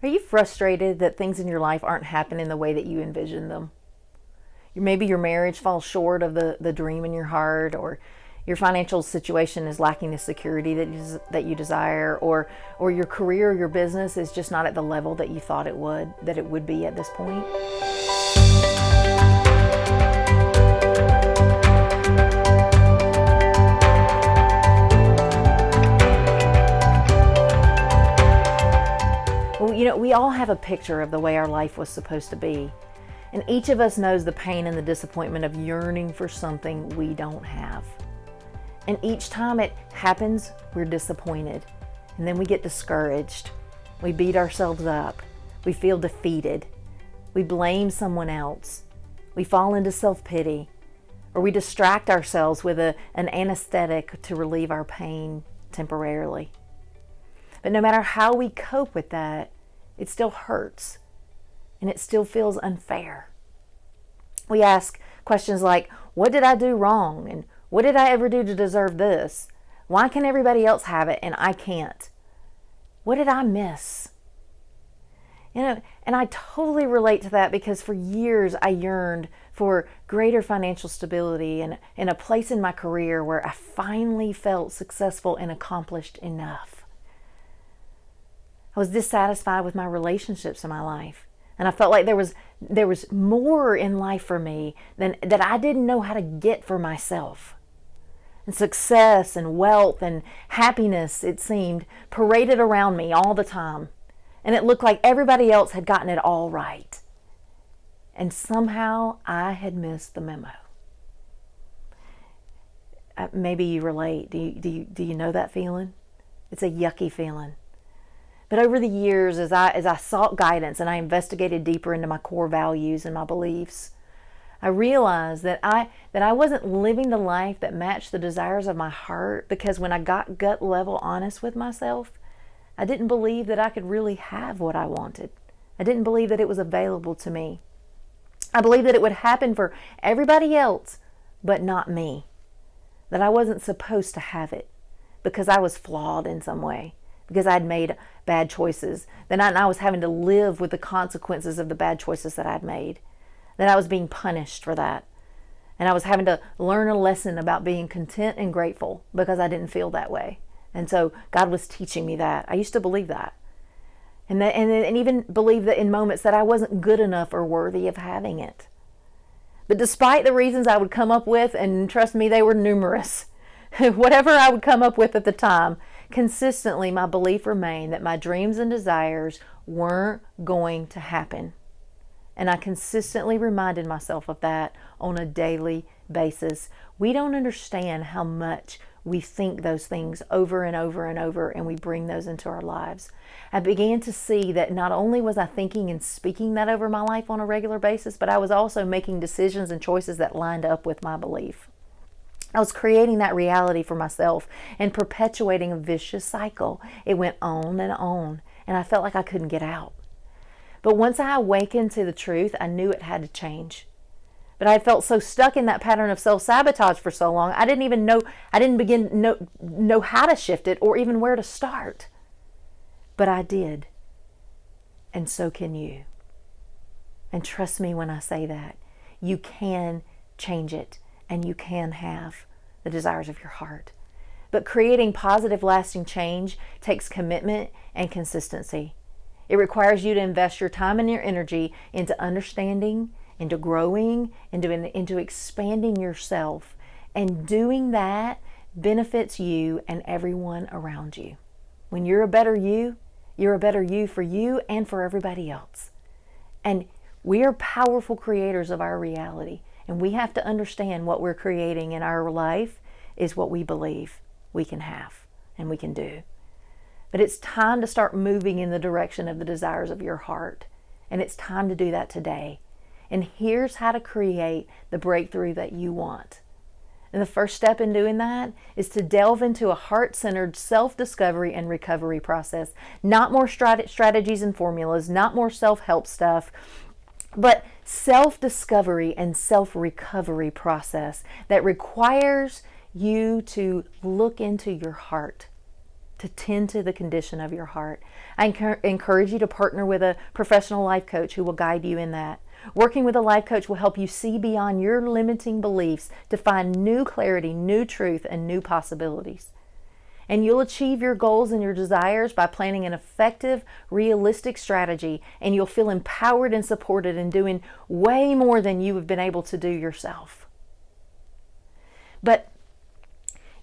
Are you frustrated that things in your life aren't happening the way that you envisioned them? Maybe your marriage falls short of the dream in your heart, or your financial situation is lacking the security that you desire, or your career or your business is just not at the level that you thought it would be at this point. Well, we all have a picture of the way our life was supposed to be. And each of us knows the pain and the disappointment of yearning for something we don't have. And each time it happens, we're disappointed. And then we get discouraged. We beat ourselves up. We feel defeated. We blame someone else. We fall into self-pity. Or we distract ourselves with an anesthetic to relieve our pain temporarily. But no matter how we cope with that, it still hurts. And it still feels unfair. We ask questions like, what did I do wrong? And what did I ever do to deserve this? Why can everybody else have it and I can't? What did I miss? And I totally relate to that, because for years I yearned for greater financial stability and a place in my career where I finally felt successful and accomplished enough. I was dissatisfied with my relationships in my life. And I felt like there was more in life for me than that I didn't know how to get for myself. And success and wealth and happiness, it seemed, paraded around me all the time. And it looked like everybody else had gotten it all right. And somehow I had missed the memo. Maybe you relate. Do you know that feeling? It's a yucky feeling. But over the years, as I sought guidance and I investigated deeper into my core values and my beliefs, I realized that I wasn't living the life that matched the desires of my heart, because when I got gut level honest with myself, I didn't believe that I could really have what I wanted. I didn't believe that it was available to me. I believed that it would happen for everybody else, but not me. That I wasn't supposed to have it because I was flawed in some way, because I'd made bad choices. Then I was having to live with the consequences of the bad choices that I'd made. That I was being punished for that. And I was having to learn a lesson about being content and grateful because I didn't feel that way. And so God was teaching me that. I used to believe that. And even believe that in moments that I wasn't good enough or worthy of having it. But despite the reasons I would come up with, and trust me, they were numerous, whatever I would come up with at the time, consistently my belief remained that my dreams and desires weren't going to happen. And I consistently reminded myself of that on a daily basis. We don't understand how much we think those things over and over and over, and we bring those into our lives. I began to see that not only was I thinking and speaking that over my life on a regular basis, but I was also making decisions and choices that lined up with my belief. I was creating that reality for myself and perpetuating a vicious cycle. It went on, and I felt like I couldn't get out. But once I awakened to the truth, I knew it had to change. But I had felt so stuck in that pattern of self-sabotage for so long, I didn't begin to know how to shift it or even where to start. But I did. And so can you. And trust me when I say that. You can change it. And you can have the desires of your heart. But creating positive, lasting change takes commitment and consistency. It requires you to invest your time and your energy into understanding, into growing, into expanding yourself. And doing that benefits you and everyone around you. When you're a better you for you and for everybody else. And we are powerful creators of our reality. And we have to understand what we're creating in our life is what we believe we can have and we can do. But it's time to start moving in the direction of the desires of your heart. And it's time to do that today. And here's how to create the breakthrough that you want. And the first step in doing that is to delve into a heart-centered self-discovery and recovery process. Not more strategies and formulas, not more self-help stuff, but self-discovery and self-recovery process that requires you to look into your heart, to tend to the condition of your heart. I encourage you to partner with a professional life coach who will guide you in that. Working with a life coach will help you see beyond your limiting beliefs to find new clarity, new truth, and new possibilities. And you'll achieve your goals and your desires by planning an effective, realistic strategy, and you'll feel empowered and supported in doing way more than you have been able to do yourself. But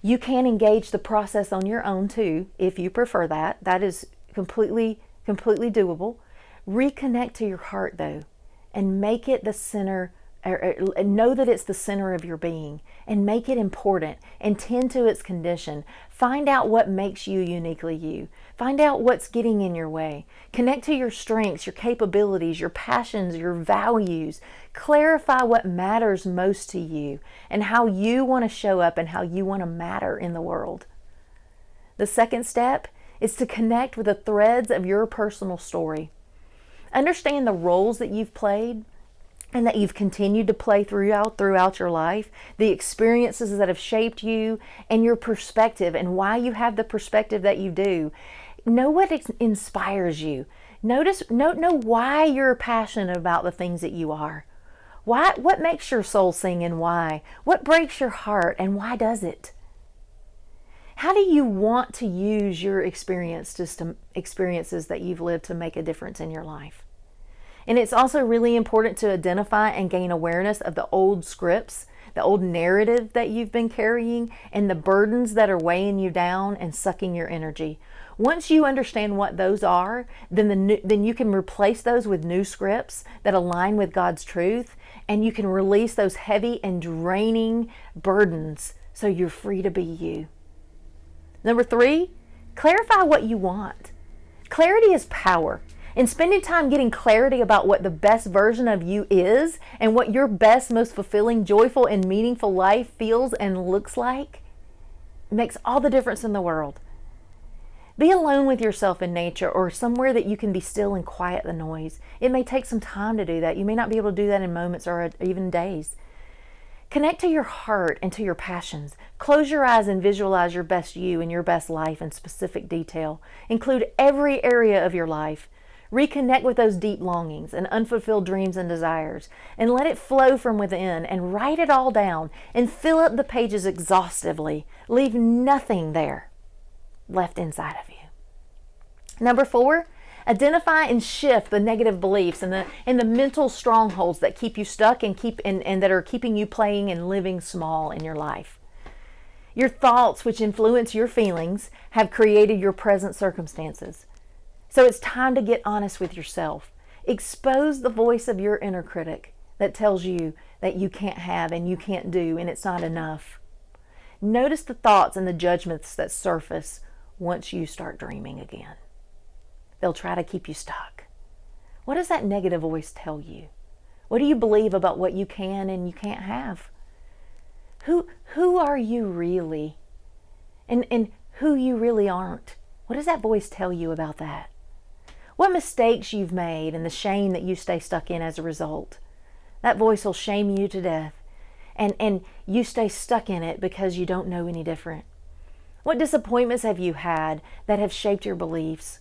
you can engage the process on your own too, if you prefer that. That is completely doable. Reconnect to your heart though, and make it the center, or know that it's the center of your being, and make it important, and tend to its condition. Find out what makes you uniquely you. Find out what's getting in your way. Connect to your strengths, your capabilities, your passions, your values. Clarify what matters most to you and how you want to show up and how you want to matter in the world. The second step is to connect with the threads of your personal story. Understand the roles that you've played and that you've continued to play throughout your life, the experiences that have shaped you, and your perspective, and why you have the perspective that you do. Know what inspires you. Know why you're passionate about the things that you are. What makes your soul sing and why? What breaks your heart and why does it? How do you want to use your experiences that you've lived to make a difference in your life? And it's also really important to identify and gain awareness of the old scripts, the old narrative that you've been carrying, and the burdens that are weighing you down and sucking your energy. Once you understand what those are, then you can replace those with new scripts that align with God's truth, and you can release those heavy and draining burdens so you're free to be you. Number 3, clarify what you want. Clarity is power. And spending time getting clarity about what the best version of you is and what your best, most fulfilling, joyful, and meaningful life feels and looks like makes all the difference in the world. Be alone with yourself in nature or somewhere that you can be still and quiet the noise. It may take some time to do that. You may not be able to do that in moments or even days. Connect to your heart and to your passions. Close your eyes and visualize your best you and your best life in specific detail. Include every area of your life. Reconnect with those deep longings and unfulfilled dreams and desires, and let it flow from within, and write it all down and fill up the pages exhaustively. Leave nothing there left inside of you. Number 4, identify and shift the negative beliefs and the mental strongholds that keep you stuck and that are keeping you playing and living small in your life. Your thoughts, which influence your feelings, have created your present circumstances. So it's time to get honest with yourself. Expose the voice of your inner critic that tells you that you can't have and you can't do and it's not enough. Notice the thoughts and the judgments that surface once you start dreaming again. They'll try to keep you stuck. What does that negative voice tell you? What do you believe about what you can and you can't have? Who are you really? And who you really aren't? What does that voice tell you about that? What mistakes you've made and the shame that you stay stuck in as a result. That voice will shame you to death. And you stay stuck in it because you don't know any different. What disappointments have you had that have shaped your beliefs?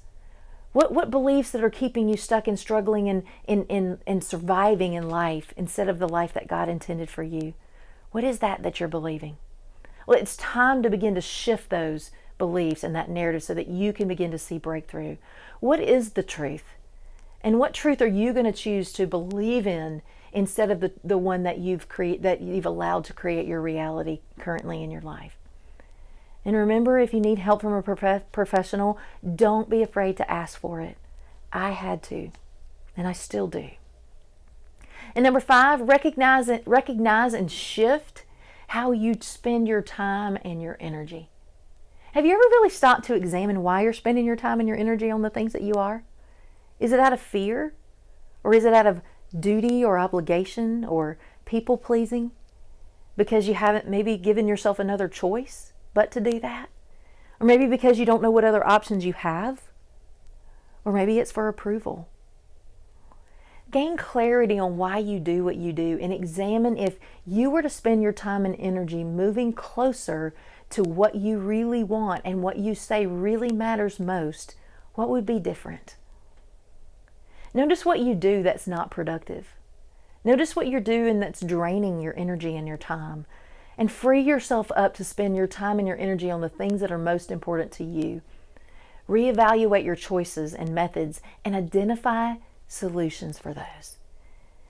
What beliefs that are keeping you stuck and struggling and surviving in life instead of the life that God intended for you? What is that you're believing? Well, it's time to begin to shift those beliefs and that narrative so that you can begin to see breakthrough. What is the truth? And what truth are you going to choose to believe in instead of the one that you've allowed to create your reality currently in your life? And remember, if you need help from a professional, don't be afraid to ask for it. I had to, and I still do. And number 5, recognize and shift how you spend your time and your energy. Have you ever really stopped to examine why you're spending your time and your energy on the things that you are? Is it out of fear? Or is it out of duty or obligation or people pleasing? Because you haven't maybe given yourself another choice but to do that? Or maybe because you don't know what other options you have? Or maybe it's for approval. Gain clarity on why you do what you do and examine if you were to spend your time and energy moving closer to what you really want and what you say really matters most, what would be different? Notice what you do that's not productive. Notice what you're doing that's draining your energy and your time. And free yourself up to spend your time and your energy on the things that are most important to you. Reevaluate your choices and methods and identify solutions for those.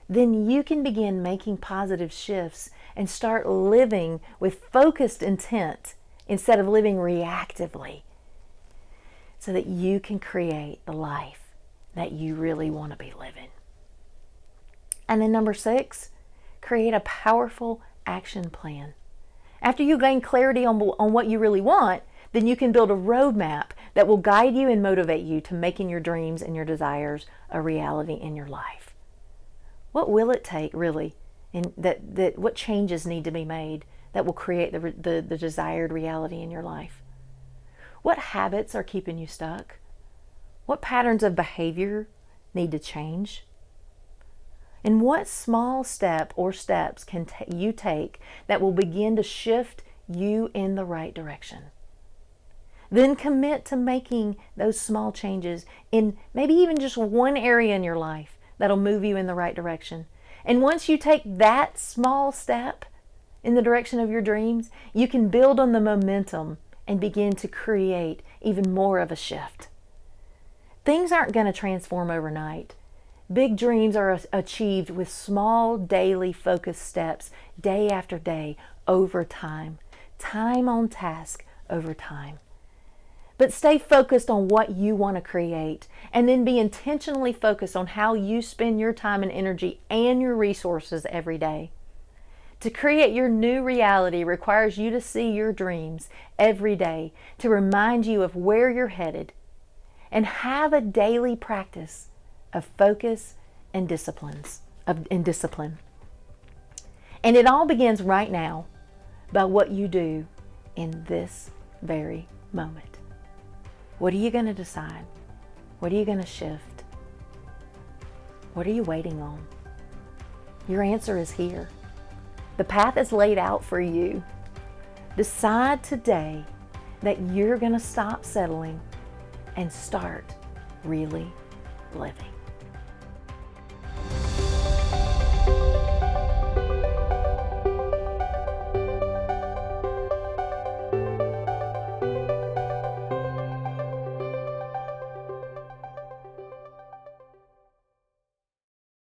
Then you can begin making positive shifts and start living with focused intent instead of living reactively, so that you can create the life that you really want to be living. And then number 6, create a powerful action plan. After you gain clarity on what you really want, then you can build a roadmap that will guide you and motivate you to making your dreams and your desires a reality in your life. What will it take, really? And what changes need to be made that will create the desired reality in your life? What habits are keeping you stuck? What patterns of behavior need to change? And what small step or steps can you take that will begin to shift you in the right direction? Then commit to making those small changes in maybe even just one area in your life that'll move you in the right direction. And once you take that small step in the direction of your dreams, you can build on the momentum and begin to create even more of a shift. Things aren't going to transform overnight. Big dreams are achieved with small daily focused steps, day after day, over time. Time on task over time. But stay focused on what you want to create, and then be intentionally focused on how you spend your time and energy and your resources every day. To create your new reality requires you to see your dreams every day, to remind you of where you're headed, and have a daily practice of focus and discipline. And it all begins right now by what you do in this very moment. What are you going to decide? What are you going to shift? What are you waiting on? Your answer is here. The path is laid out for you. Decide today that you're going to stop settling and start really living.